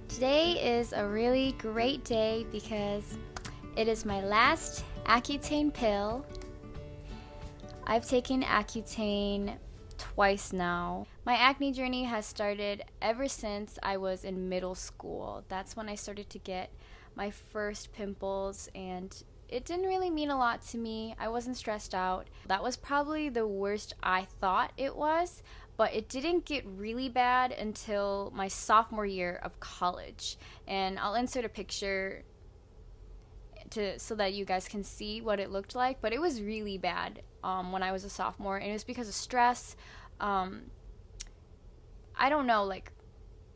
Today is a really great day because it is my last Accutane pill. I've taken Accutane twice now. My acne journey has started ever since I was in middle school. That's when I started to get my first pimples, and it didn't really mean a lot to me. I wasn't stressed out. That was probably the worst I thought it was, but it didn't get really bad until my sophomore year of college. And I'll insert a picture so that you guys can see what it looked like. But it was really bad when I was a sophomore, and it was because of stress. I don't know, like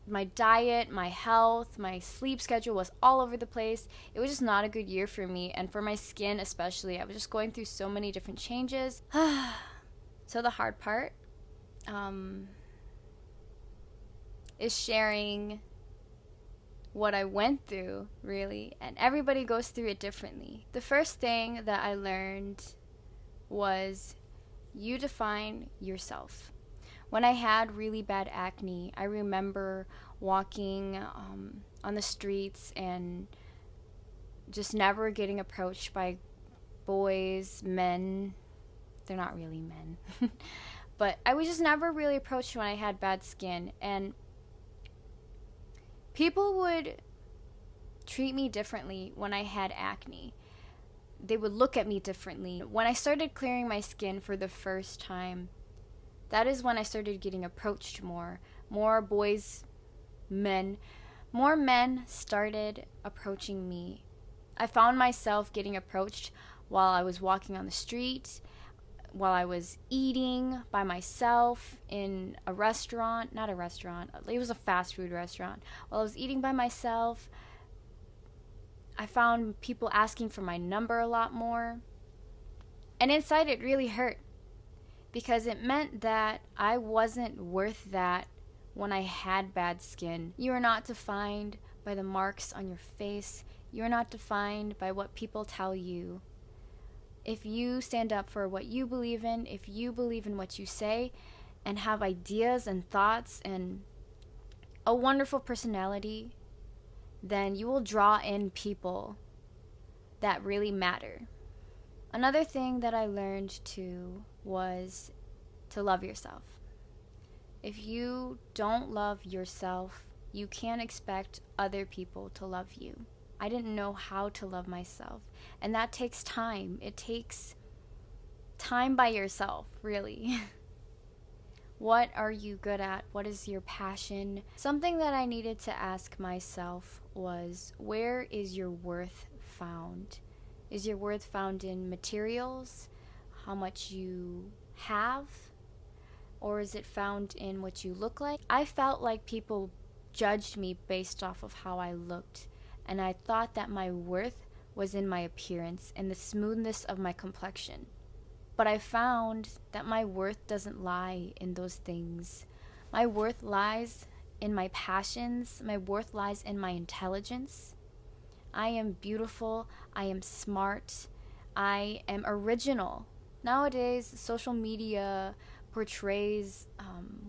my diet, my health, my sleep schedule was all over the place. It was just not a good year for me, and for my skin especially. I was just going through so many different changes. So the hard part is sharing what I went through, really, and everybody goes through it differently. The first thing that I learned was you define yourself. When I had really bad acne, I remember walking on the streets and just never getting approached by boys, men. They're not really men. But I was just never really approached when I had bad skin. And people would treat me differently when I had acne. They would look at me differently. When I started clearing my skin for the first time, that is when I started getting approached more. More boys, men, more men started approaching me. I found myself getting approached while I was walking on the street, while I was eating by myself in a restaurant. Not a restaurant, it was a fast food restaurant. While I was eating by myself, I found people asking for my number a lot more. And inside it really hurt, because it meant that I wasn't worth that when I had bad skin. You are not defined by the marks on your face. You are not defined by what people tell you. If you stand up for what you believe in, if you believe in what you say, and have ideas and thoughts and a wonderful personality, then you will draw in people that really matter. Another thing that I learned too was to love yourself. If you don't love yourself, you can't expect other people to love you. I didn't know how to love myself, and that takes time. It takes time by yourself, really. What are you good at? What is your passion? Something that I needed to ask myself was, where is your worth found? Is your worth found in materials, how much you have, or is it found in what you look like? I felt like people judged me based off of how I looked, and I thought that my worth was in my appearance and the smoothness of my complexion. But I found that my worth doesn't lie in those things. My worth lies in my passions. My worth lies in my intelligence. I am beautiful. I am smart. I am original. Nowadays, social media portrays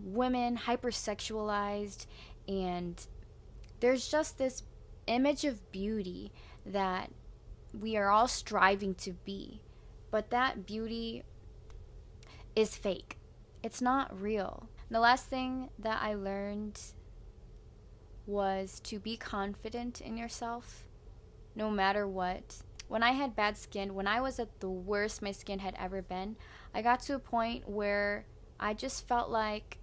women hypersexualized, and there's just this image of beauty that we are all striving to be. But that beauty is fake. It's not real. The last thing that I learned was to be confident in yourself, no matter what. When I had bad skin, when I was at the worst my skin had ever been, I got to a point where I just felt like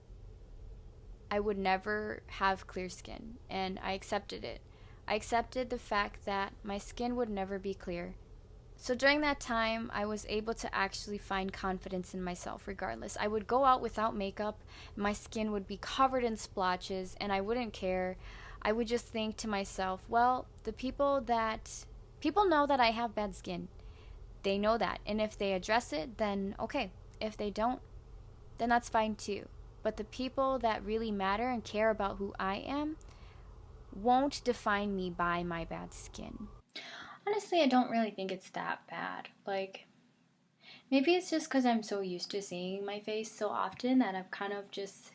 I would never have clear skin, and I accepted it. I accepted the fact that my skin would never be clear. So during that time, I was able to actually find confidence in myself regardless. I would go out without makeup, my skin would be covered in splotches, and I wouldn't care. I would just think to myself, well, people know that I have bad skin. They know that. And if they address it, then okay. If they don't, then that's fine too. But the people that really matter and care about who I am won't define me by my bad skin. Honestly, I don't really think it's that bad. Like, maybe it's just because I'm so used to seeing my face so often that I've kind of just,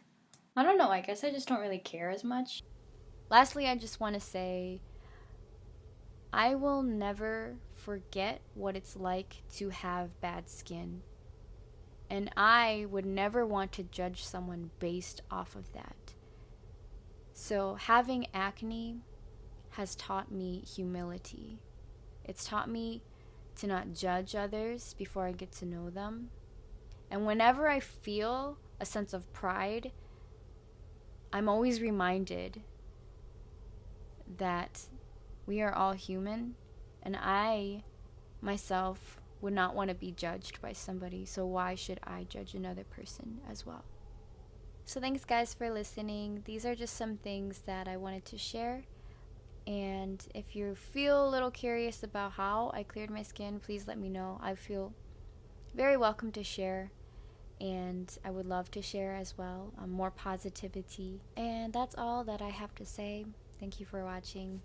I don't know, I guess I just don't really care as much. Lastly, I just want to say I will never forget what it's like to have bad skin. And I would never want to judge someone based off of that. So having acne has taught me humility. It's taught me to not judge others before I get to know them. And whenever I feel a sense of pride, I'm always reminded that we are all human, and I myself would not want to be judged by somebody, so why should I judge another person as well? So thanks guys for listening. These are just some things that I wanted to share. And if you feel a little curious about how I cleared my skin, please let me know. I feel very welcome to share, and I would love to share as well more positivity. And that's all that I have to say. Thank you for watching.